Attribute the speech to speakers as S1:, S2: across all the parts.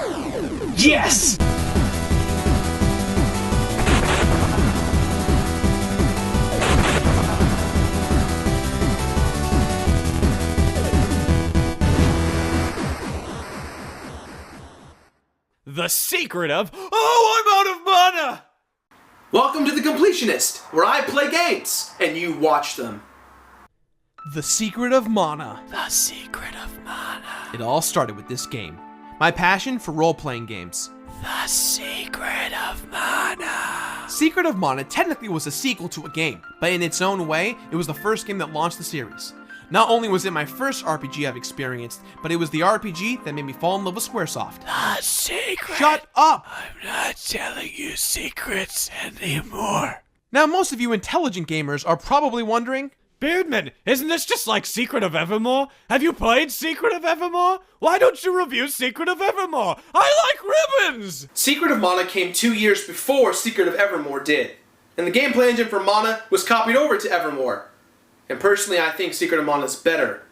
S1: Yes!
S2: The secret of, oh, I'm out of mana!
S3: Welcome to the Completionist, where I play games, and you watch them.
S2: The secret of mana.
S4: The secret of mana.
S2: It all started with this game. My passion for role-playing games.
S4: The secret of mana.
S2: Secret of Mana technically was a sequel to a game, but in its own way, it was the first game that launched the series. Not only was it my first RPG I've experienced, but it was the RPG that made me fall in love with Squaresoft.
S4: The secret.
S2: Shut up!
S4: I'm not telling you secrets anymore.
S2: Now, most of you intelligent gamers are probably wondering,
S1: Beardman, isn't this just like Secret of Evermore? Have you played Secret of Evermore? Why don't you review Secret of Evermore? I like ribbons!
S3: Secret of Mana came 2 years before Secret of Evermore did, and the gameplay engine for Mana was copied over to Evermore. And personally, I think Secret of Mana is better.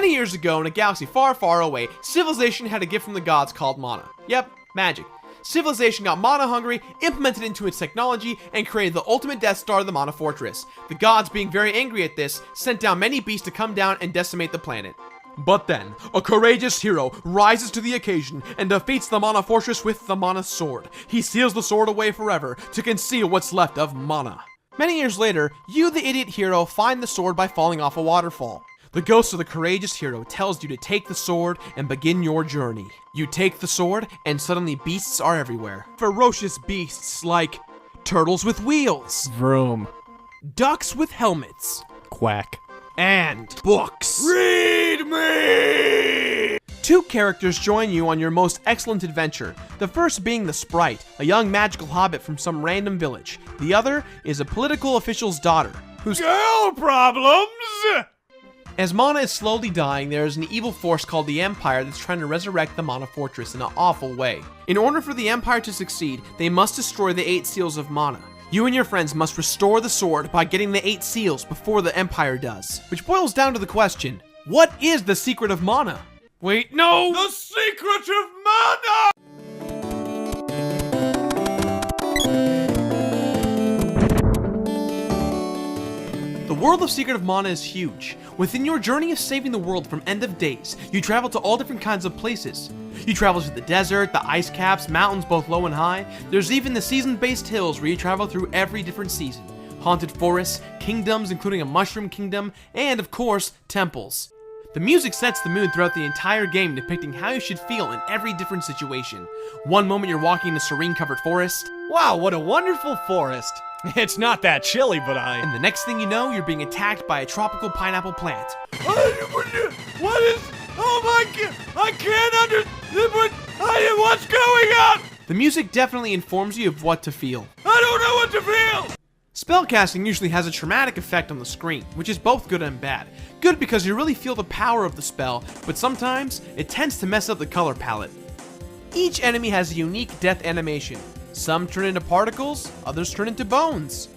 S2: many years ago in a galaxy far, far away, civilization had a gift from the gods called mana. Yep, magic. Civilization got mana hungry, implemented into its technology, and created the ultimate Death Star, the Mana Fortress. The gods, being very angry at this, sent down many beasts to come down and decimate the planet. But then, a courageous hero rises to the occasion and defeats the Mana Fortress with the Mana Sword. He seals the sword away forever to conceal what's left of mana. Many years later, you, the idiot hero, find the sword by falling off a waterfall. The ghost of the courageous hero tells you to take the sword and begin your journey. You take the sword, and suddenly beasts are everywhere. Ferocious beasts like turtles with wheels,
S1: Vroom.
S2: ducks with helmets,
S1: Quack.
S2: and books.
S1: Read me!
S2: Two characters join you on your most excellent adventure. The first being the Sprite, a young magical hobbit from some random village. The other is a political official's daughter, whose
S1: Girl problems!
S2: As mana is slowly dying, there is an evil force called the Empire that's trying to resurrect the Mana Fortress in an awful way. In order for the Empire to succeed, they must destroy the 8 seals of mana. You and your friends must restore the sword by getting the 8 seals before the Empire does. Which boils down to the question, what is the secret of mana? Wait, no!
S1: The secret of mana!
S2: The world of Secret of Mana is huge. Within your journey of saving the world from end of days, you travel to all different kinds of places. You travel to the desert, the ice caps, mountains both low and high. There's even the season-based hills where you travel through every different season. Haunted forests, kingdoms including a mushroom kingdom, and of course, temples. The music sets the mood throughout the entire game, depicting how you should feel in every different situation. One moment you're walking in a serene covered forest,
S1: Wow, what a wonderful forest. It's not that chilly, but
S2: and the next thing you know, you're being attacked by a tropical pineapple plant.
S1: What is... Oh my god! I can't what's going on?
S2: The music definitely informs you of what to feel.
S1: I don't know what to feel!
S2: Spellcasting usually has a traumatic effect on the screen, which is both good and bad. Good because you really feel the power of the spell, but sometimes it tends to mess up the color palette. Each enemy has a unique death animation. Some turn into particles, others turn into bones.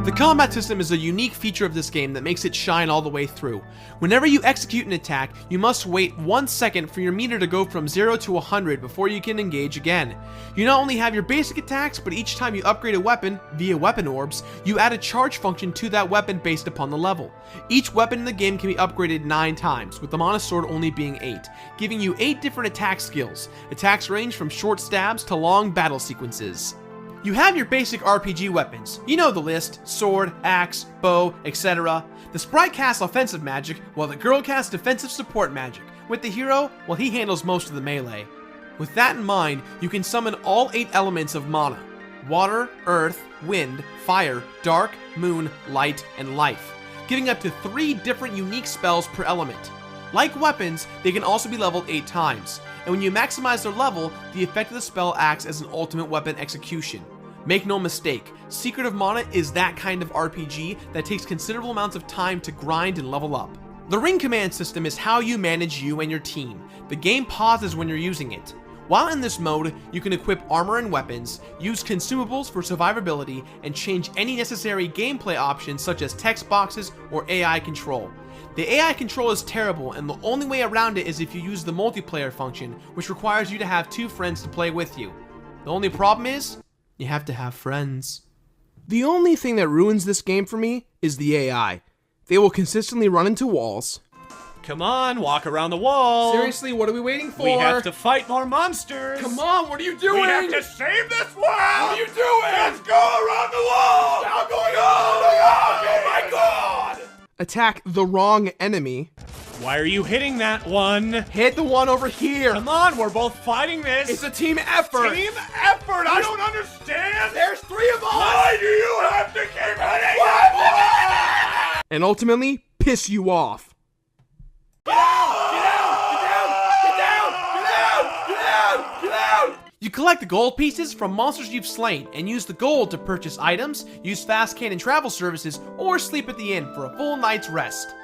S2: The combat system is a unique feature of this game that makes it shine all the way through. Whenever you execute an attack, you must wait 1 second for your meter to go from 0 to 100 before you can engage again. You not only have your basic attacks, but each time you upgrade a weapon, via weapon orbs, you add a charge function to that weapon based upon the level. Each weapon in the game can be upgraded 9 times, with the Mana Sword only being 8, giving you 8 different attack skills. Attacks range from short stabs to long battle sequences. You have your basic RPG weapons. You know the list: sword, axe, bow, etc. The sprite casts offensive magic, while the girl casts defensive support magic. With the hero, well, he handles most of the melee. With that in mind, you can summon all 8 elements of mana: water, earth, wind, fire, dark, moon, light, and life, giving up to 3 different unique spells per element. Like weapons, they can also be leveled 8 times, and when you maximize their level, the effect of the spell acts as an ultimate weapon execution. Make no mistake, Secret of Mana is that kind of RPG that takes considerable amounts of time to grind and level up. The ring command system is how you manage you and your team. The game pauses when you're using it. While in this mode, you can equip armor and weapons, use consumables for survivability, and change any necessary gameplay options such as text boxes or AI control. The AI control is terrible, and the only way around it is if you use the multiplayer function, which requires you to have 2 friends to play with you. The only problem is, you have to have friends.
S5: The only thing that ruins this game for me is the AI. They will consistently run into walls.
S1: Come on, walk around the wall.
S5: Seriously, what are we waiting for?
S1: We have to fight more monsters.
S5: Come on, what are you doing?
S1: We have to save this world. What are you doing? Let's go around the wall. Now going on. Oh my God.
S5: Attack the wrong enemy.
S1: Why are you hitting that one?
S5: Hit the one over here.
S1: Come on, we're both fighting this.
S5: It's a team effort.
S1: Team effort. I don't understand.
S5: There's 3 of us.
S1: Why do you have to keep hitting it?
S5: And ultimately, piss you off.
S2: You collect the gold pieces from monsters you've slain and use the gold to purchase items, use fast cannon travel services, or sleep at the inn for a full night's rest.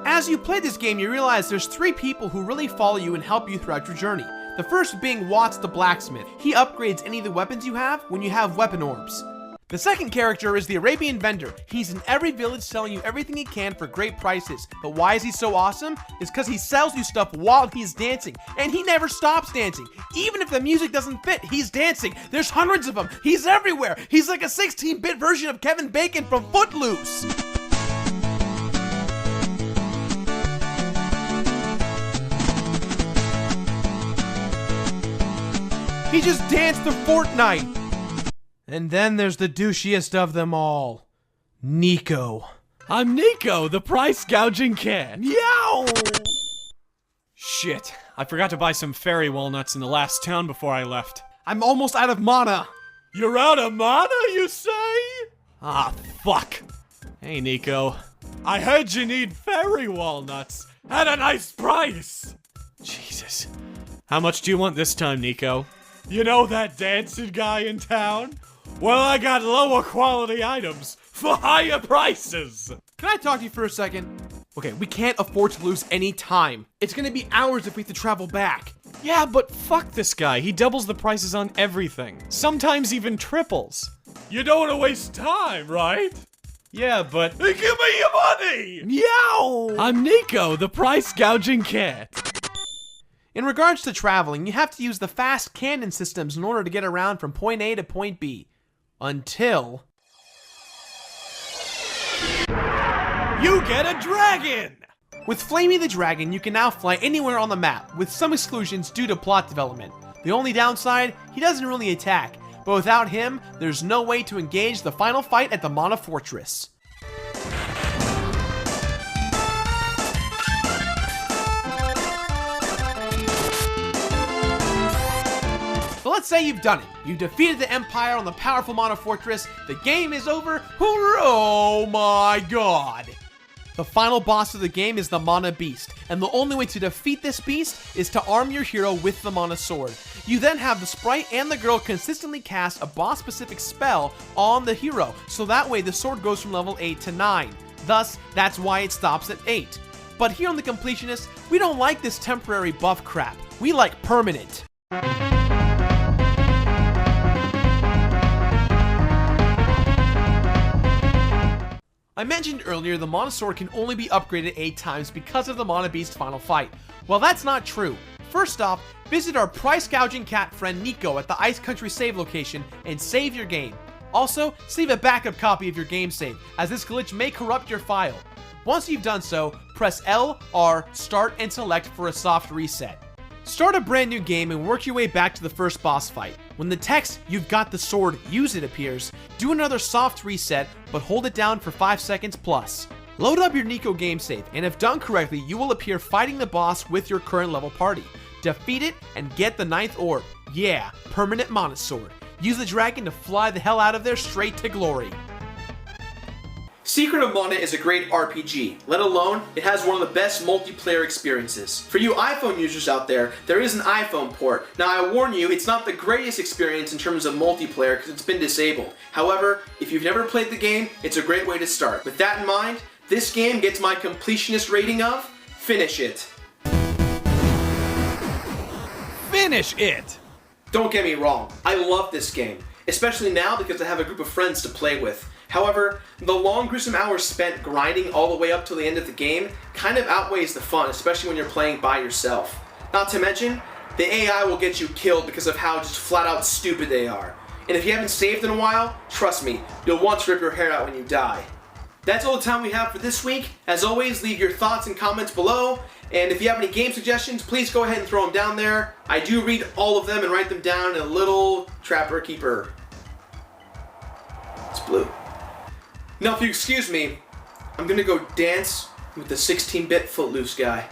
S2: As you play this game, you realize there's 3 people who really follow you and help you throughout your journey. The first being Watts the blacksmith. He upgrades any of the weapons you have when you have weapon orbs. The second character is the Arabian vendor. He's in every village selling you everything he can for great prices. But why is he so awesome? It's because he sells you stuff while he's dancing. And he never stops dancing. Even if the music doesn't fit, he's dancing. There's hundreds of them. He's everywhere. He's like a 16-bit version of Kevin Bacon from Footloose. He just danced to Fortnite. And then there's the douchiest of them all, Nico.
S1: I'm Nico, the price gouging cat. Yow! Shit, I forgot to buy some fairy walnuts in the last town before I left.
S2: I'm almost out of mana.
S1: You're out of mana, you say? Ah, fuck. Hey, Nico. I heard you need fairy walnuts at a nice price. Jesus. How much do you want this time, Nico? You know that dancing guy in town? Well, I got lower quality items for higher prices.
S2: Can I talk to you for a second? Okay, we can't afford to lose any time. It's gonna be hours if we have to travel back.
S1: Yeah, but fuck this guy. He doubles the prices on everything. Sometimes even triples. You don't want to waste time, right? Yeah, but... Give me your money! Yow! I'm Nico, the price gouging cat.
S2: In regards to traveling, you have to use the fast cannon systems in order to get around from point A to point B. Until...
S1: You get a dragon!
S2: With Flamey the Dragon, you can now fly anywhere on the map, with some exclusions due to plot development. The only downside, he doesn't really attack, but without him, there's no way to engage the final fight at the Mana Fortress. So let's say you've done it. You defeated the Empire on the powerful Mana Fortress. The game is over. Oh my god. The final boss of the game is the Mana Beast, and the only way to defeat this beast is to arm your hero with the Mana Sword. You then have the sprite and the girl consistently cast a boss-specific spell on the hero, so that way the sword goes from level 8 to 9. Thus, that's why it stops at 8. But here on the Completionist, we don't like this temporary buff crap. We like permanent. I mentioned earlier the Mana Sword can only be upgraded 8 times because of the Mana Beast final fight. Well, that's not true. First off, visit our price gouging cat friend Nico at the Ice Country save location and save your game. Also, save a backup copy of your game save, as this glitch may corrupt your file. Once you've done so, press L, R, start, and select for a soft reset. Start a brand new game and work your way back to the first boss fight. When the text, "You've got the sword, use it," appears, do another soft reset, but hold it down for 5 seconds plus. Load up your Nico game save, and if done correctly, you will appear fighting the boss with your current level party. Defeat it and get the 9th orb. Yeah, permanent Mana Sword. Use the dragon to fly the hell out of there straight to glory.
S3: Secret of Mana is a great RPG, let alone it has one of the best multiplayer experiences. For you iPhone users out there, there is an iPhone port. Now I warn you, it's not the greatest experience in terms of multiplayer because it's been disabled. However, if you've never played the game, it's a great way to start. With that in mind, this game gets my Completionist rating of Finish It.
S1: Finish it!
S3: Don't get me wrong, I love this game, especially now because I have a group of friends to play with. However, the long gruesome hours spent grinding all the way up till the end of the game kind of outweighs the fun, especially when you're playing by yourself. Not to mention, the AI will get you killed because of how just flat out stupid they are. And if you haven't saved in a while, trust me, you'll want to rip your hair out when you die. That's all the time we have for this week. As always, leave your thoughts and comments below. And if you have any game suggestions, please go ahead and throw them down there. I do read all of them and write them down in a little trapper keeper. It's blue. Now, if you excuse me, I'm gonna go dance with the 16-bit Footloose guy.